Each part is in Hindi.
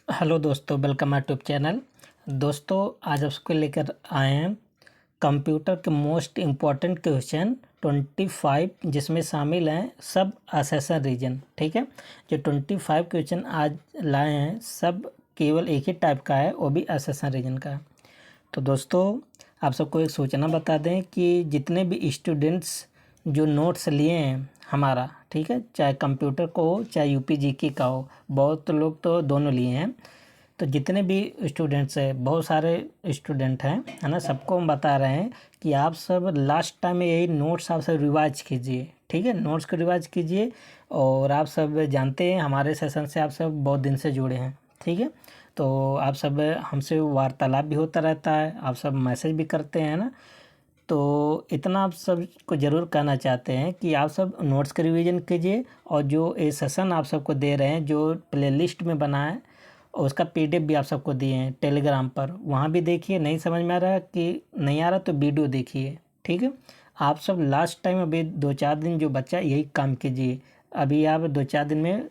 हेलो दोस्तों, वेलकम माय यूट्यूब चैनल। दोस्तों, आज आपको लेकर आए हैं कंप्यूटर के मोस्ट इम्पॉर्टेंट क्वेश्चन 25, जिसमें शामिल हैं सब असेसन रीजन। ठीक है, जो 25 क्वेश्चन आज लाए हैं सब केवल एक ही टाइप का है, वो भी असेसन रीजन का है। तो दोस्तों, आप सबको एक सूचना बता दें कि जितने भी स्टूडेंट्स जो नोट्स लिए हैं हमारा, ठीक है, चाहे कंप्यूटर को हो चाहे यूपी जीके का हो, बहुत लोग तो दोनों लिए हैं। तो जितने भी स्टूडेंट्स हैं, बहुत सारे स्टूडेंट हैं, है ना, सबको हम बता रहे हैं कि आप सब लास्ट टाइम में यही नोट्स आप सब रिवाइज कीजिए। ठीक है, नोट्स को रिवाइज कीजिए। और आप सब जानते हैं हमारे सेशन से आप सब बहुत दिन से जुड़े हैं। ठीक है, तो आप सब हमसे वार्तालाप भी होता रहता है, आप सब मैसेज भी करते हैं ना। तो इतना आप सबको ज़रूर कहना चाहते हैं कि आप सब नोट्स का रिवीजन कीजिए। और जो ये सेशन आप सबको दे रहे हैं, जो प्लेलिस्ट में बना है, और उसका पीडीएफ भी आप सबको दिए हैं टेलीग्राम पर, वहाँ भी देखिए। नहीं समझ में आ रहा कि नहीं आ रहा तो वीडियो देखिए। ठीक है, आप सब लास्ट टाइम अभी 2-4 दिन जो बच्चा यही काम कीजिए। अभी आप 2-4 दिन में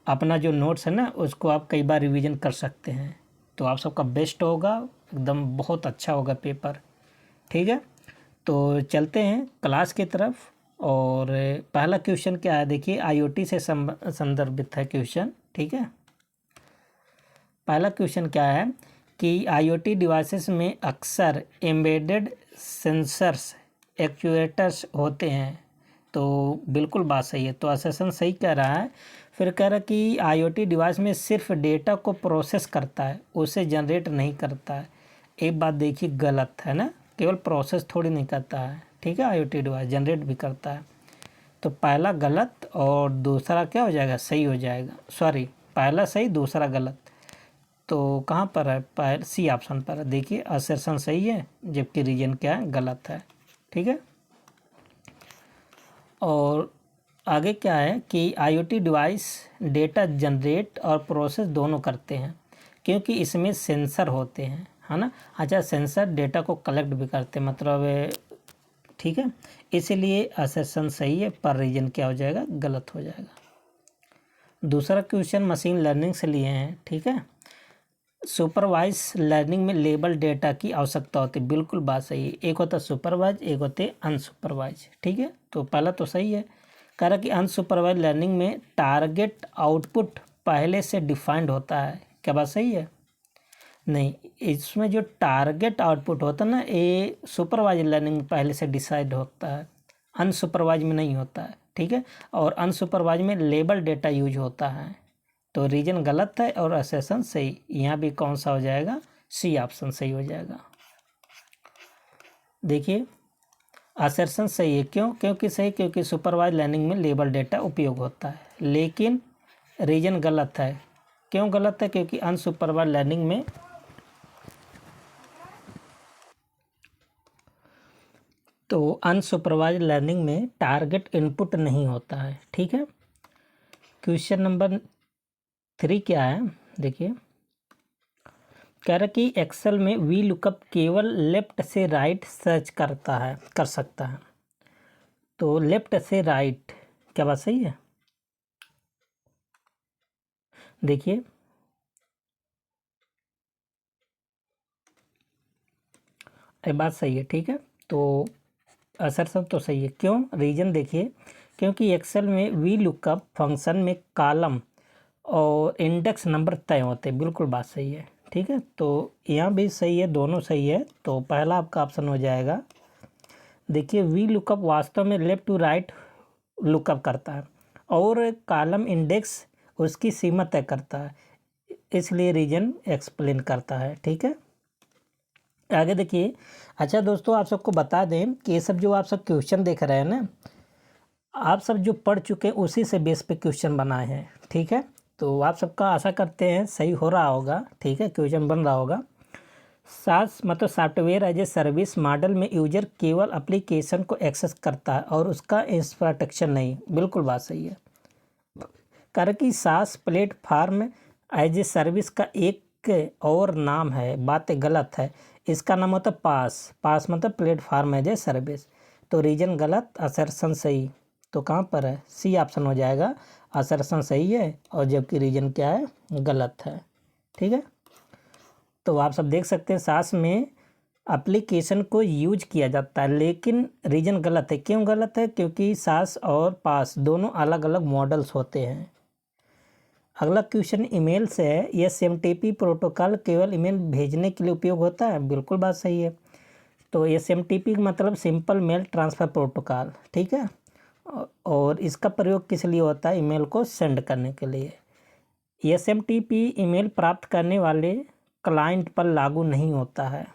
अपना जो नोट्स है ना, उसको आप कई बार रिवीजन कर सकते हैं। तो आप सबका बेस्ट होगा, एकदम बहुत अच्छा होगा पेपर। ठीक है, तो चलते हैं क्लास की तरफ। और पहला क्वेश्चन क्या है, देखिए, आईओटी से संदर्भित है क्वेश्चन। ठीक है, पहला क्वेश्चन क्या है कि आईओटी डिवाइसेस में अक्सर एम्बेडेड सेंसर्स एक्चुएटर्स होते हैं। तो बिल्कुल बात सही है, तो असेसन सही कह रहा है। फिर कह रहा है कि आईओटी डिवाइस में सिर्फ डेटा को प्रोसेस करता है, उसे जनरेट नहीं करता है। एक बात देखिए, गलत है ना, केवल प्रोसेस थोड़ी नहीं करता है। ठीक है, आईओटी डिवाइस जनरेट भी करता है। तो पहला गलत और दूसरा क्या हो जाएगा, सही हो जाएगा। सॉरी, पहला सही दूसरा गलत। तो कहाँ पर है, सी ऑप्शन पर है। देखिए, असर्शन सही है जबकि रीजन क्या है, गलत है। ठीक है, और आगे क्या है कि आईओटी डिवाइस डेटा जनरेट और प्रोसेस दोनों करते हैं, क्योंकि इसमें सेंसर होते हैं, है ना। अच्छा, सेंसर डेटा को कलेक्ट भी करते हैं, मतलब ठीक है, इसीलिए असर्शन सही है, पर रीजन क्या हो जाएगा, गलत हो जाएगा। दूसरा क्वेश्चन मशीन लर्निंग से लिए हैं। ठीक है, सुपरवाइज लर्निंग में लेबल डेटा की आवश्यकता होती है, बिल्कुल बात सही है। एक होता है सुपरवाइज, एक होते हैं अनसुपरवाइज। ठीक है, तो पहला तो सही है। कह रहा कि अनसुपरवाइज लर्निंग में टारगेट आउटपुट पहले से डिफाइंड होता है, क्या बात सही है? नहीं, इसमें जो टारगेट आउटपुट होता है ना, ये सुपरवाइज लर्निंग में पहले से डिसाइड होता है, अनसुपरवाइज में नहीं होता है। ठीक है, और अनसुपरवाइज में लेबल डेटा यूज होता है। तो रीजन गलत है और असेसन सही। यहाँ भी कौन सा हो जाएगा, सी ऑप्शन सही हो जाएगा। देखिए, असर्शन सही है, क्यों, क्योंकि सही, क्योंकि सुपरवाइज लर्निंग में लेबल डेटा उपयोग होता है। लेकिन रीजन गलत है, क्यों गलत है, क्योंकि अनसुपरवाइज लर्निंग में अनसुपरवाइज लर्निंग में टारगेट इनपुट नहीं होता है। ठीक है, क्वेश्चन नंबर 3 क्या है, देखिए, कह रहा कि एक्सेल में वी लुकअप केवल लेफ्ट से राइट सर्च कर सकता है। तो लेफ्ट से राइट, क्या बात सही है? देखिए, ये बात सही है। ठीक है, तो असर्शन तो सही है, क्यों, रीजन देखिए, क्योंकि एक्सेल में वी लुकअप फंक्शन में कॉलम और इंडेक्स नंबर तय होते हैं, बिल्कुल बात सही है। ठीक है, तो यहाँ भी सही है, दोनों सही है। तो पहला आपका ऑप्शन हो जाएगा। देखिए, वी लुकअप वास्तव में लेफ्ट टू राइट लुकअप करता है, और कॉलम इंडेक्स उसकी सीमा तय करता है, इसलिए रीजन एक्सप्लेन करता है। ठीक है, आगे देखिए। अच्छा दोस्तों, आप सबको बता दें कि ये सब जो आप सब क्वेश्चन देख रहे हैं ना, आप सब जो पढ़ चुके हैं उसी से बेस पे क्वेश्चन बनाए हैं। ठीक है, तो आप सबका आशा करते हैं सही हो रहा होगा। ठीक है, क्वेश्चन बन रहा होगा। सास मतलब software as a service model में यूजर केवल एप्लीकेशन को एक्सेस करता है और उसका इंफ्रास्ट्रक्चर नहीं, बिल्कुल बात सही है। कारण कि सास प्लेटफार्म एज ए सर्विस का एक और नाम है, बात गलत है। इसका नाम होता है पास मतलब प्लेटफार्म एज ए सर्विस। तो रीजन गलत, असर्शन सही। तो कहाँ पर है, सी ऑप्शन हो जाएगा, असर्शन सही है और जबकि रीजन क्या है, गलत है। ठीक है। तो आप सब देख सकते हैं सास में एप्लीकेशन को यूज किया जाता है, लेकिन रीजन गलत है। क्यों गलत है? क्योंकि सास और पास दोनों अलग अलग मॉडल्स होते हैं। अगला क्वेश्चन ईमेल से है, यह SMTP प्रोटोकॉल केवल ईमेल भेजने के लिए उपयोग होता है? बिल्कुल बात सही है। तो SMTP मतलब सिंपल मेल ट्रांसफ़र प्रोटोकॉल, ठीक है। और इसका प्रयोग किस लिए होता है? ईमेल को सेंड करने के लिए। SMTP ईमेल प्राप्त करने वाले क्लाइंट पर लागू नहीं होता है।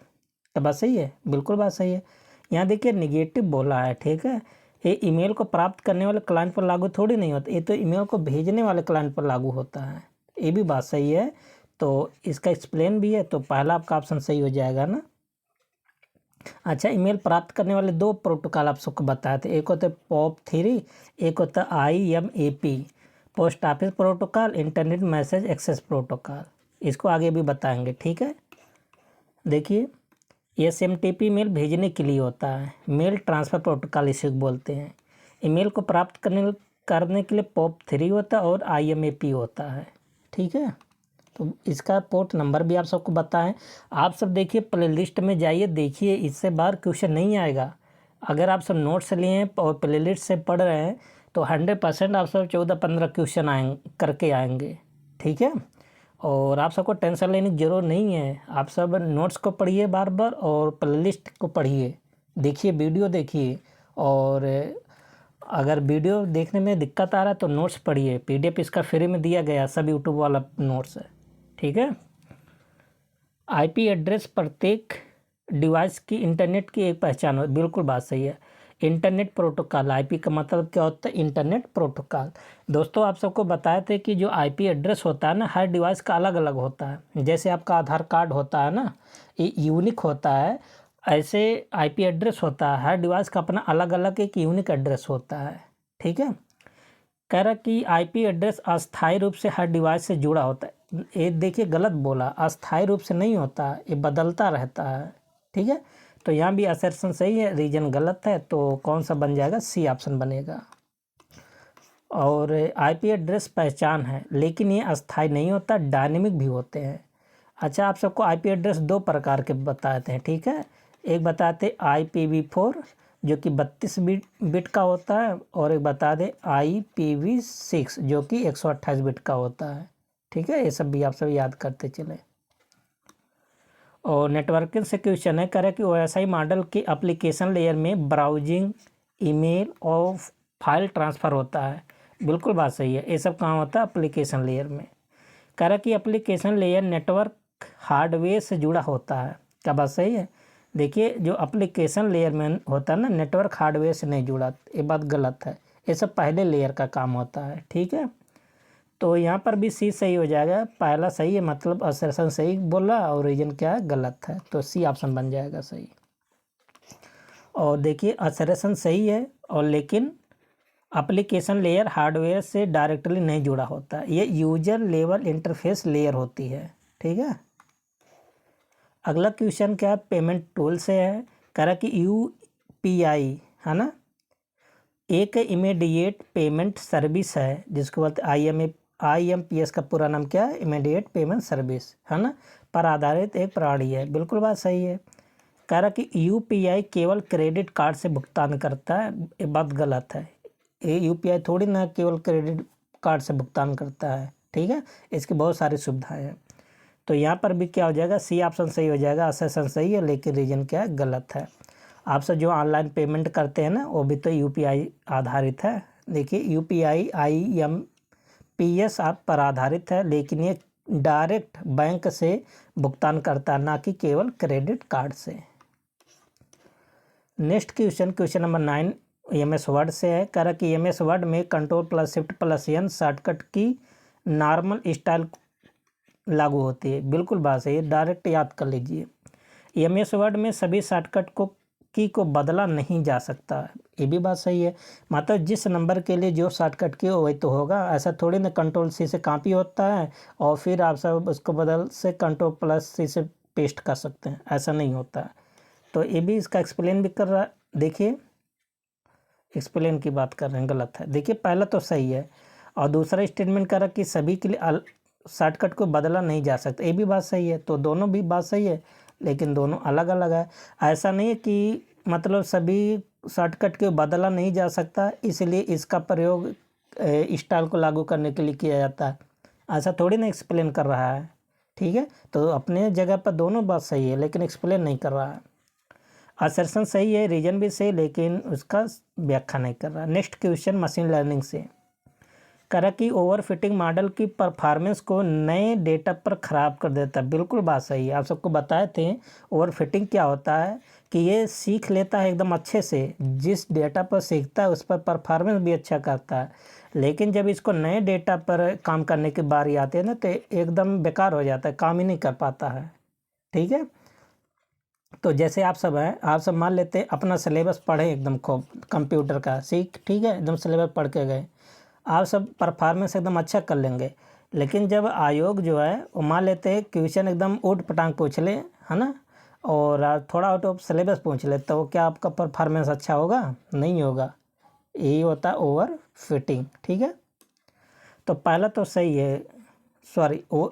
तो बात सही है, बिल्कुल बात सही है। यहाँ देखिए निगेटिव बोला है, ठीक है। ये ईमेल को प्राप्त करने वाले क्लाइंट पर लागू थोड़ी नहीं होता, ये तो ईमेल को भेजने वाले क्लाइंट पर लागू होता है। ये भी बात सही है। तो इसका एक्सप्लेन भी है, तो पहला आपका ऑप्शन सही हो जाएगा ना। अच्छा, ईमेल प्राप्त करने वाले दो प्रोटोकॉल आप सबको बताए थे, एक होता है POP3, एक होता है IMAP, post office protocol, internet message access protocol. इसको आगे भी बताएंगे, ठीक है। देखिए SMTP मेल भेजने के लिए होता है, मेल ट्रांसफ़र प्रोटोकॉल इसे बोलते हैं। ईमेल को प्राप्त करने के लिए POP3 होता है और IMAP होता है, ठीक है। तो इसका पोर्ट नंबर भी आप सबको बताएं। आप सब देखिए प्लेलिस्ट में जाइए, देखिए, इससे बाहर क्वेश्चन नहीं आएगा। अगर आप सब नोट्स लिए हैं और प्लेलिस्ट से पढ़ रहे हैं तो 100% आप सब 14-15 क्वेश्चन करके आएंगे, ठीक है। और आप सबको टेंशन लेने की ज़रूरत नहीं है। आप सब नोट्स को पढ़िए बार बार और प्लेलिस्ट को पढ़िए, देखिए, वीडियो देखिए। और अगर वीडियो देखने में दिक्कत आ रहा है तो नोट्स पढ़िए, PDF इसका फ्री में दिया गया, सब यूट्यूब वाला नोट्स है, ठीक है। IP एड्रेस प्रत्येक डिवाइस की इंटरनेट की एक पहचान हो, बिल्कुल बात सही है। इंटरनेट प्रोटोकॉल, IP का मतलब क्या होता है? Internet protocol. दोस्तों आप सबको बताए थे कि जो IP एड्रेस होता है ना, हर डिवाइस का अलग अलग होता है। जैसे आपका आधार कार्ड होता है ना, ये यूनिक होता है, ऐसे IP एड्रेस होता है। हर डिवाइस का अपना अलग अलग एक यूनिक एड्रेस होता है, ठीक है। कह रहा कि IP एड्रेस अस्थायी रूप से हर डिवाइस से जुड़ा होता है। ये देखिए गलत बोला, अस्थायी रूप से नहीं होता, ये बदलता रहता है, ठीक है। तो यहाँ भी असर्शन सही है, रीजन गलत है। तो कौन सा बन जाएगा? C ऑप्शन बनेगा। और IP एड्रेस पहचान है, लेकिन ये अस्थायी नहीं होता, डायनेमिक भी होते हैं। अच्छा, आप सबको IP एड्रेस दो प्रकार के बताते हैं, ठीक है। एक बताते IPv4 जो कि 32 बिट का होता है, और एक बता दें IPv6 जो कि 128 बिट का होता है, ठीक है। ये सब भी आप सब याद करते चले। और नेटवर्किंग से क्वेश्चन है, कह रहा है कि OSI मॉडल के एप्लीकेशन लेयर में ब्राउजिंग, ईमेल और फाइल ट्रांसफ़र होता है। बिल्कुल बात सही है, ये सब कहाँ होता है? एप्लीकेशन लेयर में। कह रहा है कि एप्लीकेशन लेयर नेटवर्क हार्डवेयर से जुड़ा होता है। क्या बात सही है? देखिए, जो एप्लीकेशन लेयर में होता है ना, नेटवर्क हार्डवेयर से नहीं जुड़ा, ये बात गलत है। ये सब पहले लेयर का काम होता है, ठीक है। तो यहाँ पर भी C सही हो जाएगा, पहला सही है, मतलब असर्शन सही बोला और रीजन क्या है? गलत है। तो C ऑप्शन बन जाएगा सही। और देखिए असर्शन सही है, और लेकिन एप्लीकेशन लेयर हार्डवेयर से डायरेक्टली नहीं जुड़ा होता, ये यूजर लेवल इंटरफेस लेयर होती है, ठीक है। अगला क्वेश्चन क्या है? पेमेंट टूल से है। कह रहा कि UPI है ना, एक इमीडिएट पेमेंट सर्विस है, जिसको बोलते IMPS का पूरा नाम क्या है? इमीडिएट पेमेंट सर्विस, है ना, पर आधारित एक प्रणाली है। बिल्कुल बात सही है। कह रहा कि UPI केवल क्रेडिट कार्ड से भुगतान करता है, ये बात गलत है। ये UPI थोड़ी ना केवल क्रेडिट कार्ड से भुगतान करता है, ठीक है। इसकी बहुत सारी सुविधाएं हैं। तो यहाँ पर भी क्या हो जाएगा? C ऑप्शन सही हो जाएगा। असर्शन सही है, लेकिन रीजन क्या है? गलत है। आप सब जो ऑनलाइन पेमेंट करते हैं ना, वो भी तो UPI आधारित है। देखिए UPI IMPS आप पर आधारित है, लेकिन ये डायरेक्ट बैंक से भुगतान करता है, ना कि केवल क्रेडिट कार्ड से। Next question number 9 MS word से है। कह रहा कि MS वर्ड में Ctrl+Shift+N शॉर्टकट की नॉर्मल स्टाइल लागू होती है। बिल्कुल बात सही है, डायरेक्ट याद कर लीजिए। MS वर्ड में सभी शॉर्टकट की को बदला नहीं जा सकता, ये भी बात सही है। मतलब जिस नंबर के लिए जो शॉर्टकट की वही तो होगा, ऐसा थोड़ी ना Ctrl+C से कॉपी होता है और फिर आप सब उसको बदल से Ctrl+C से पेस्ट कर सकते हैं, ऐसा नहीं होता है। तो ये भी इसका एक्सप्लेन भी कर रहा है। देखिए एक्सप्लेन की बात कर रहे हैं, गलत है। देखिए पहला तो सही है, और दूसरा स्टेटमेंट कर रहा कि सभी के लिए शॉर्टकट को बदला नहीं जा सकता, ये भी बात सही है। तो दोनों भी बात सही है, लेकिन दोनों अलग अलग है। ऐसा नहीं है कि मतलब सभी शॉर्टकट को बदला नहीं जा सकता इसलिए इसका प्रयोग स्टाइल को लागू करने के लिए किया जाता है, ऐसा थोड़ी ना एक्सप्लेन कर रहा है। ठीक है, तो अपने जगह पर दोनों बात सही है लेकिन एक्सप्लेन नहीं कर रहा है। असर्शन सही है, रीजन भी सही, लेकिन उसका व्याख्या नहीं कर रहा। नेक्स्ट क्वेश्चन मशीन लर्निंग से करा कि ओवरफिटिंग मॉडल की परफॉर्मेंस को नए डेटा पर ख़राब कर देता है। बिल्कुल बात सही है, आप सबको बताए थे ओवरफिटिंग क्या होता है कि ये सीख लेता है एकदम अच्छे से, जिस डेटा पर सीखता है उस पर परफॉर्मेंस भी अच्छा करता है, लेकिन जब इसको नए डेटा पर काम करने की बारी आती है ना तो एकदम बेकार हो जाता है, काम ही नहीं कर पाता है। ठीक है, तो जैसे आप सब हैं, आप सब मान लेते हैं अपना सिलेबस पढ़े एकदम खूब कंप्यूटर का सीख, ठीक है, एकदम सिलेबस पढ़ के गए, आप सब परफॉर्मेंस एकदम अच्छा कर लेंगे। लेकिन जब आयोग जो है वो मान लेते हैं क्वेश्चन एकदम ऊट पटांग पूछ ले, है ना, और थोड़ा आउट ऑफ सिलेबस पूछ ले, तो क्या आपका परफॉर्मेंस अच्छा होगा? नहीं होगा। यही होता है ओवर फिटिंग। ठीक है, तो पहला तो सही है, सॉरी ओ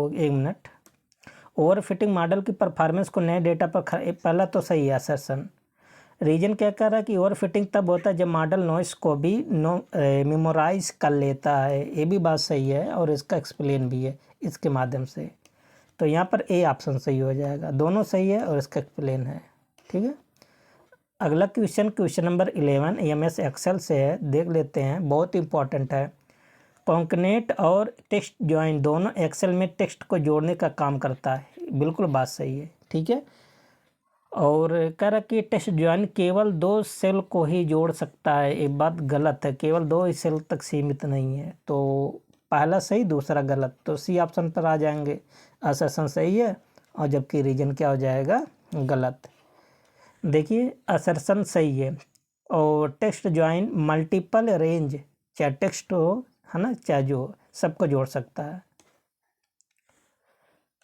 एक मिनट, ओवर फिटिंग मॉडल की परफॉर्मेंस को नए डेटा पर पहला तो सही है असर्शन। रीजन क्या कह रहा है कि ओवर फिटिंग तब होता है जब मॉडल नॉइस को भी मेमोराइज कर लेता है, ये भी बात सही है और इसका एक्सप्लेन भी है इसके माध्यम से। तो यहाँ पर ए ऑप्शन सही हो जाएगा, दोनों सही है और इसका एक्सप्लेन है। ठीक है, अगला क्वेश्चन नंबर 11 एमएस एक्सेल से है, देख लेते हैं, बहुत इंपॉर्टेंट है। कॉन्कनेट और टेक्स्ट ज्वाइन दोनों एक्सेल में टेक्स्ट को जोड़ने का काम करता है, बिल्कुल बात सही है। ठीक है, और कह रहा कि टेक्स्ट ज्वाइन केवल 2 सेल को ही जोड़ सकता है, ये बात गलत है, केवल 2 ही सेल तक सीमित नहीं है। तो पहला सही दूसरा गलत, तो सी ऑप्शन पर आ जाएंगे। असर्शन सही है और जबकि रीजन क्या हो जाएगा? गलत। देखिए असर्शन सही है और टेक्स्ट ज्वाइन मल्टीपल रेंज, चाहे टेक्स्ट हो, है ना, चाहे जो हो, सबको जोड़ सकता है।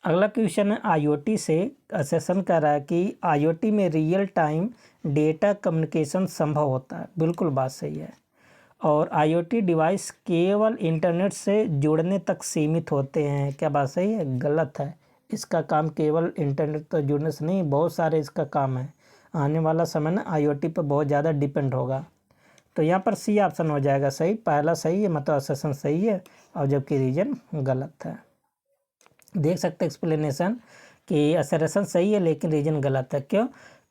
अगला क्वेश्चन है आईओटी से, असेसन कर रहा है कि आईओटी में रियल टाइम डेटा कम्युनिकेशन संभव होता है, बिल्कुल बात सही है। और आईओटी डिवाइस केवल इंटरनेट से जुड़ने तक सीमित होते हैं, क्या बात सही है? गलत है, इसका काम केवल इंटरनेट तक जुड़ने से नहीं, बहुत सारे इसका काम है। आने वाला समय ना आईओटी पर बहुत ज़्यादा डिपेंड होगा। तो यहाँ पर सी ऑप्शन हो जाएगा सही, पहला सही है, मतलब असेसन सही है और जबकि रीजन गलत है। देख सकते एक्सप्लेनेशन कि असर्शन सही है लेकिन रीजन गलत है। क्यों?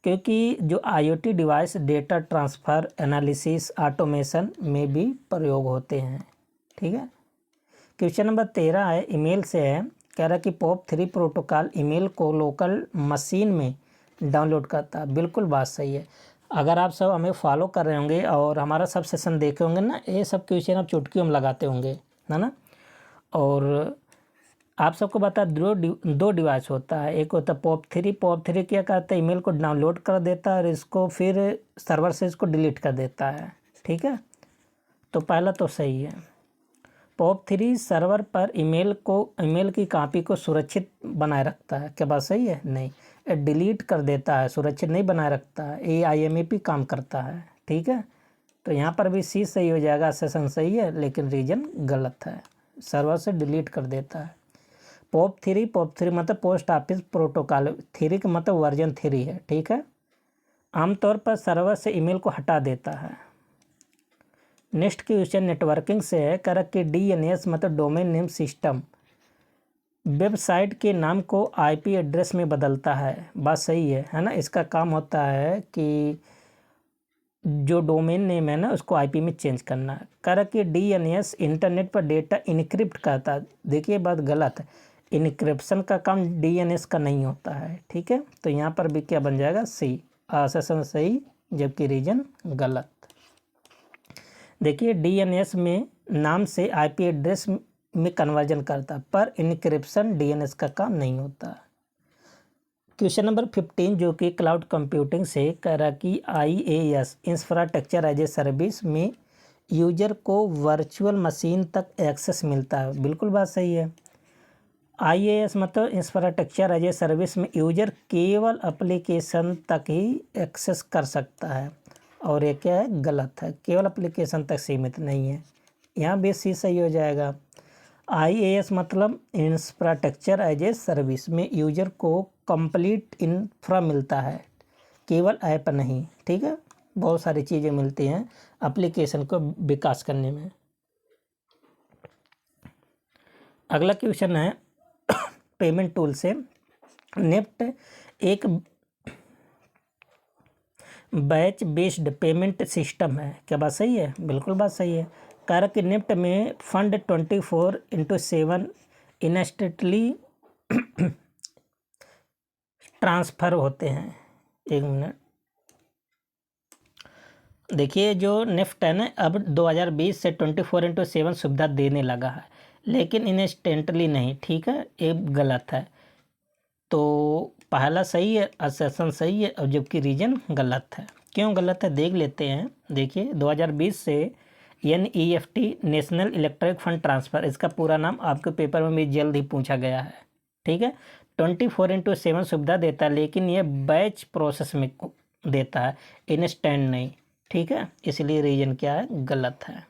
क्योंकि जो IoT device data transfer, analysis, automation में भी प्रयोग होते हैं। ठीक है, क्वेश्चन नंबर 13 है, ईमेल से है, कह रहा है कि POP3 प्रोटोकॉल ईमेल को लोकल मशीन में डाउनलोड करता है, बिल्कुल बात सही है। अगर आप सब हमें फॉलो कर रहे होंगे और हमारा सब सेशन देखे होंगे ना, ये सब क्वेश्चन आप चुटकियों में लगाते होंगे, है ना। और आप सबको बता दो डिवाइस होता है, एक होता है POP3 क्या करता है, ईमेल को डाउनलोड कर देता है और इसको फिर सर्वर से इसको डिलीट कर देता है। ठीक है, तो पहला तो सही है। POP3 सर्वर पर ईमेल की कॉपी को सुरक्षित बनाए रखता है, क्या बात सही है? नहीं, डिलीट कर देता है, सुरक्षित नहीं बनाए रखता है, ये IMAP काम करता है। ठीक है, तो यहाँ पर भी सी सही हो जाएगा, सेशन सही है लेकिन रीजन गलत है, सर्वर से डिलीट कर देता है। POP3 मतलब पोस्ट ऑफिस प्रोटोकॉल, 3 का मतलब वर्जन 3 है। ठीक है, आमतौर पर सर्वर से ईमेल को हटा देता है। नेक्स्ट क्वेश्चन नेटवर्किंग से है, कर कि DNS मतलब डोमेन नेम सिस्टम वेबसाइट के नाम को IP एड्रेस में बदलता है, बात सही है ना। इसका काम होता है कि जो डोमेन नेम है ना उसको IP में चेंज करना है। कर कि DNS इंटरनेट पर डेटा इनक्रिप्ट करता है, देखिए बात गलत है, इनक्रिप्शन का काम DNS का नहीं होता है। ठीक है, तो यहाँ पर भी क्या बन जाएगा? सी, असर्शन सही जबकि रीजन गलत। देखिए DNS में नाम से IP एड्रेस में कन्वर्जन करता है, पर इनक्रिप्शन DNS का काम नहीं होता। क्वेश्चन नंबर 15 जो कि क्लाउड कंप्यूटिंग से कह रहा कि IaaS infrastructure as a service में यूजर को वर्चुअल मशीन तक एक्सेस मिलता है, बिल्कुल बात सही है। IaaS मतलब इंफ्रास्ट्रक्चर एज ए सर्विस में यूजर केवल एप्लीकेशन तक ही एक्सेस कर सकता है, और ये क्या है? गलत है, केवल एप्लीकेशन तक सीमित नहीं है, यहाँ भी सी सही हो जाएगा। IaaS मतलब इंफ्रास्ट्रक्चर एज ए सर्विस में यूजर को कंप्लीट इंफ्रा मिलता है, केवल ऐप नहीं, ठीक है, बहुत सारी चीज़ें मिलती हैं एप्लीकेशन को विकास करने में। अगला क्वेश्चन है पेमेंट टूल से। नेफ्ट एक बैच बेस्ड पेमेंट सिस्टम है, क्या बात सही है? बिल्कुल बात सही है। कारण कि नेफ्ट में फंड 24/7 इंस्टेंटली ट्रांसफ़र होते हैं। एक मिनट देखिए, जो नेफ्ट है ना, अब 2020 से 24/7 सुविधा देने लगा है, लेकिन इंस्टेंटली नहीं, ठीक है, ये गलत है। तो पहला सही है, असर्शन सही है, और जबकि रीजन गलत है। क्यों गलत है देख लेते हैं। देखिए 2020 से NEFT national electronic fund transfer, इसका पूरा नाम आपके पेपर में भी जल्द ही पूछा गया है, ठीक है। 24/7 सुविधा देता है, लेकिन यह बैच प्रोसेस में देता है, इंस्टेंट नहीं, ठीक है, इसलिए रीजन क्या है? गलत है।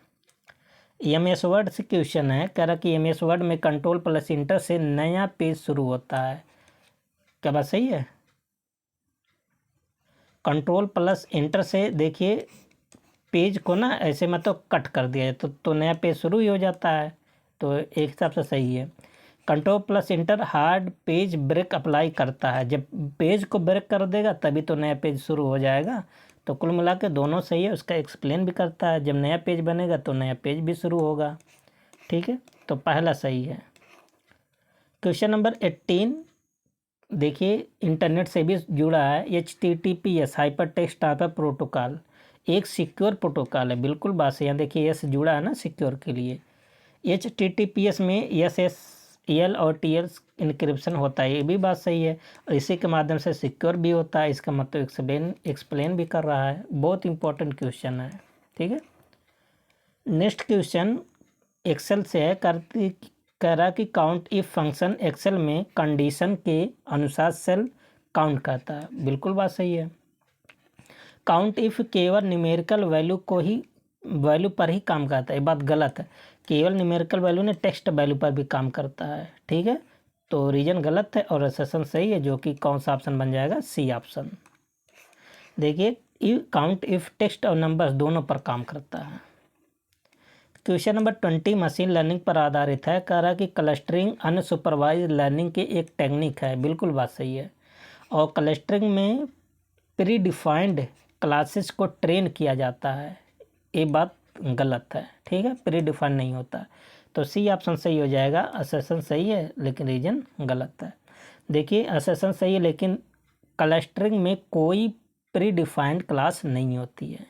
MS वर्ड से क्वेश्चन है, कह रहा कि MS वर्ड में कंट्रोल प्लस इंटर से नया पेज शुरू होता है, क्या बात सही है? कंट्रोल प्लस इंटर से देखिए पेज को ना ऐसे मतलब कट कर दिया है तो नया पेज शुरू ही हो जाता है, तो एक हिसाब से सही है। Control plus inter hard page break apply करता है, जब पेज को ब्रेक कर देगा तभी तो नया पेज शुरू हो जाएगा। तो कुल मिला के दोनों सही है, उसका एक्सप्लेन भी करता है, जब नया पेज बनेगा तो नया पेज भी शुरू होगा, ठीक है, तो पहला सही है। क्वेश्चन नंबर 18 देखिए, इंटरनेट से भी जुड़ा है। HTTPS hyper text transfer protocol एक सिक्योर प्रोटोकॉल है, बिल्कुल बात सही है। देखिए एस जुड़ा है ना सिक्योर के लिए। HTTPS में SSL और TL इंक्रिप्शन होता है, ये भी बात सही है, और इसी के माध्यम से सिक्योर भी होता है, इसका मतलब एक्सप्लेन भी कर रहा है। बहुत इंपॉर्टेंट क्वेश्चन है, ठीक है। नेक्स्ट क्वेश्चन एक्सेल से है। कह रहा कि काउंट इफ फंक्शन एक्सेल में कंडीशन के अनुसार सेल काउंट करता है, बिल्कुल बात सही है। काउंट इफ केवल न्यूमेरिकल वैल्यू पर ही काम करता है, ये बात गलत है। केवल न्यूमेरिकल वैल्यू ने टेक्स्ट वैल्यू पर भी काम करता है, ठीक है, तो रीजन गलत है और सेशन सही है, जो कि कौन सा ऑप्शन बन जाएगा? C option. देखिए काउंट इफ टेक्स्ट और नंबर्स दोनों पर काम करता है। क्वेश्चन नंबर 20 मशीन लर्निंग पर आधारित है। कह रहा कि क्लस्टरिंग अनसुपरवाइज लर्निंग की एक टेक्निक है, बिल्कुल बात सही है। और क्लस्टरिंग में प्री डिफाइंड क्लासेस को ट्रेन किया जाता है, ये बात गलत है, ठीक है, प्री डिफाइंड नहीं होता, तो C ऑप्शन सही हो जाएगा। असर्शन सही है लेकिन रीजन गलत है। देखिए असर्शन सही है, लेकिन क्लस्टरिंग में कोई प्री डिफाइंड क्लास नहीं होती है।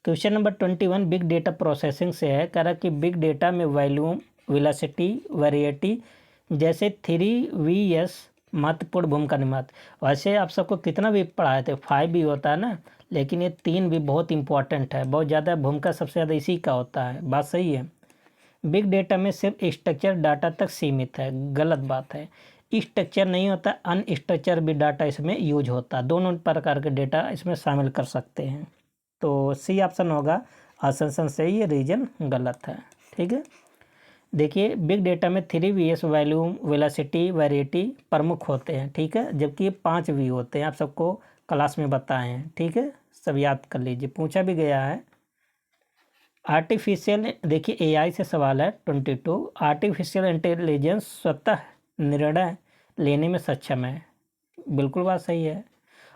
Question number 21 big data processing से है। कह रहा कि बिग डेटा में वॉल्यूम, वेलोसिटी, वेरिएटी जैसे 3Vs महत्वपूर्ण भूमिका निभाते। वैसे आप सबको कितना भी पढ़ाए थे, 5 भी होता है ना, लेकिन ये 3 भी बहुत इंपॉर्टेंट है, बहुत ज़्यादा भूमिका सबसे ज़्यादा इसी का होता है, बात सही है। बिग डेटा में सिर्फ स्ट्रक्चर डाटा तक सीमित है, गलत बात है। स्ट्रक्चर नहीं होता, अनस्ट्रक्चर भी डाटा इसमें यूज होता है, दोनों प्रकार के डेटा इसमें शामिल कर सकते हैं, तो C ऑप्शन होगा। असर्शन सही है, रीजन गलत है, ठीक है। देखिए बिग डेटा में 3Vs वॉल्यूम, वेलोसिटी, वेरिएटी प्रमुख होते हैं, ठीक है, जबकि 5 V होते हैं, आप सबको क्लास में बताए हैं, ठीक है, सब याद कर लीजिए, पूछा भी गया है। आर्टिफिशियल देखिए AI से सवाल है 22। आर्टिफिशियल इंटेलिजेंस स्वतः निर्णय लेने में सक्षम है, बिल्कुल बात सही है।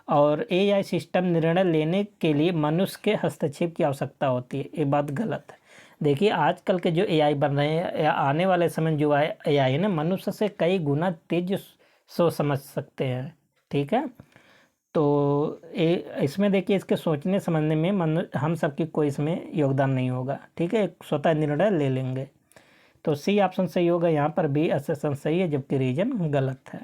और AI सिस्टम निर्णय लेने के लिए मनुष्य के हस्तक्षेप की आवश्यकता होती है, ये बात गलत है। देखिए आजकल के जो AI बन रहे हैं या आने वाले समय जो AI है ना, मनुष्य से कई गुना तेज सोच समझ सकते हैं, ठीक है, तो इसमें देखिए इसके सोचने समझने में हम सबकी कोई इसमें योगदान नहीं होगा, ठीक है, स्वतः निर्णय ले लेंगे, तो C ऑप्शन सही होगा। यहाँ पर भी असर्शन सही है, जबकि रीजन गलत है।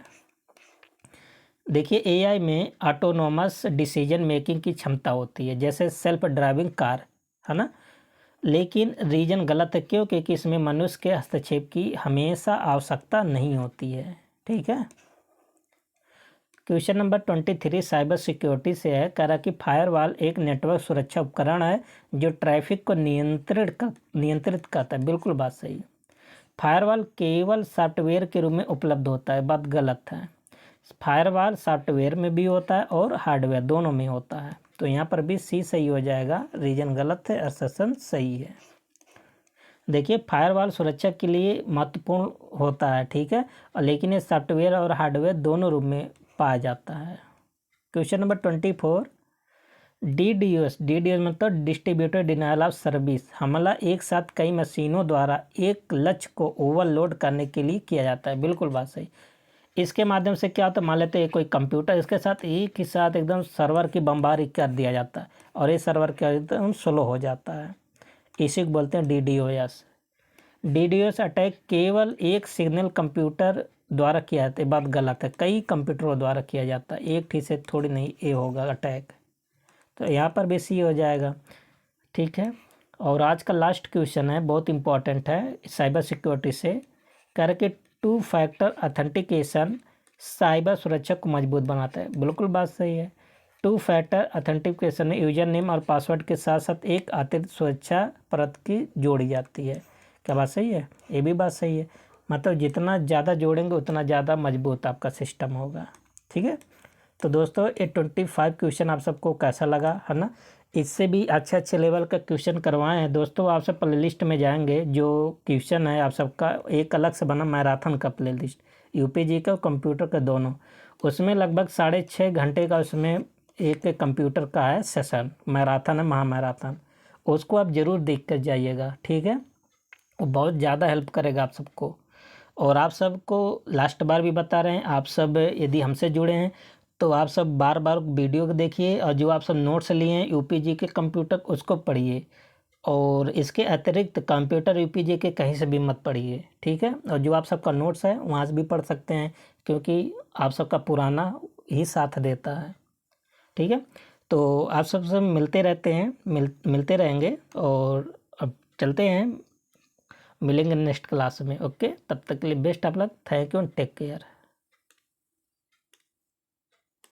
देखिए AI में ऑटोनोमस डिसीजन मेकिंग की क्षमता होती है, जैसे सेल्फ ड्राइविंग कार, है ना, लेकिन रीजन गलत है, क्यों? क्योंकि इसमें मनुष्य के हस्तक्षेप की हमेशा आवश्यकता नहीं होती है, ठीक है। क्वेश्चन नंबर 23 साइबर सिक्योरिटी से है। कह रहा कि फायरवॉल एक नेटवर्क सुरक्षा उपकरण है जो ट्रैफिक को नियंत्रित करता है, बिल्कुल बात सही है। फायरवॉल केवल सॉफ्टवेयर के रूप में उपलब्ध होता है, बात गलत है। फायरवॉल सॉफ्टवेयर में भी होता है और हार्डवेयर दोनों में होता है। तो यहाँ पर भी सी सही हो जाएगा, रीजन गलत है, असर्शन सही है। देखिए फायरवॉल सुरक्षा के लिए महत्वपूर्ण होता है, ठीक है, और लेकिन ये सॉफ्टवेयर और हार्डवेयर दोनों रूप में पाया जाता है। क्वेश्चन नंबर 24, DDoS मतलब डिस्ट्रीब्यूटेड डिनायल ऑफ सर्विस हमला एक साथ कई मशीनों द्वारा एक लक्ष्य को ओवरलोड करने के लिए किया जाता है। बिल्कुल बात सही। इसके माध्यम से क्या होता है, मान लेते हैं कोई कंप्यूटर, इसके साथ एक ही साथ एकदम सर्वर की बमबारी कर दिया जाता है और ये सर्वर क्या एकदम स्लो हो जाता है, इसी को बोलते हैं DDoS। DDoS अटैक केवल एक सिग्नल कंप्यूटर द्वारा किया जाता है, बात गलत है, कई कंप्यूटरों द्वारा किया जाता है, एक ठीक से थोड़ी नहीं ये होगा अटैक। तो यहाँ पर भी सी हो जाएगा, ठीक है। और आज का लास्ट क्वेश्चन है, बहुत इंपॉर्टेंट है साइबर सिक्योरिटी से, करके 2 फैक्टर ऑथेंटिकेशन साइबर सुरक्षा को मजबूत बनाता है। बिल्कुल बात सही है। 2 फैक्टर ऑथेंटिकेशन में यूजर नेम और पासवर्ड के साथ साथ एक अतिरिक्त सुरक्षा परत की जोड़ी जाती है। क्या बात सही है? ये भी बात सही है, मतलब जितना ज़्यादा जोड़ेंगे उतना ज़्यादा मजबूत आपका सिस्टम होगा, ठीक है। तो दोस्तों ये 25 क्वेश्चन आप सबको कैसा लगा, है ना। इससे भी अच्छे अच्छे लेवल का क्वेश्चन करवाए हैं दोस्तों। आप सब प्ले लिस्ट में जाएंगे, जो क्वेश्चन है आप सबका एक अलग से बना मैराथन का प्ले लिस्ट, UPG का कंप्यूटर का दोनों, उसमें लगभग 6.5 घंटे का उसमें एक कंप्यूटर का है सेशन, मैराथन है, महामैराथन, उसको आप ज़रूर देख कर जाइएगा, ठीक है। वो बहुत ज़्यादा हेल्प करेगा आप सबको। और आप सबको लास्ट बार भी बता रहे हैं, आप सब यदि हमसे जुड़े हैं तो आप सब बार बार वीडियो को देखिए, और जो आप सब नोट्स लिए हैं UPG के कंप्यूटर उसको पढ़िए, और इसके अतिरिक्त कंप्यूटर UPG के कहीं से भी मत पढ़िए, ठीक है। और जो आप सबका नोट्स है वहाँ से भी पढ़ सकते हैं, क्योंकि आप सबका पुराना ही साथ देता है, ठीक है। तो आप सबसे मिलते रहते हैं, मिलते रहेंगे, और अब चलते हैं, मिलेंगे नेक्स्ट क्लास में। ओके, तब तक के लिए best of luck, thank you and take care.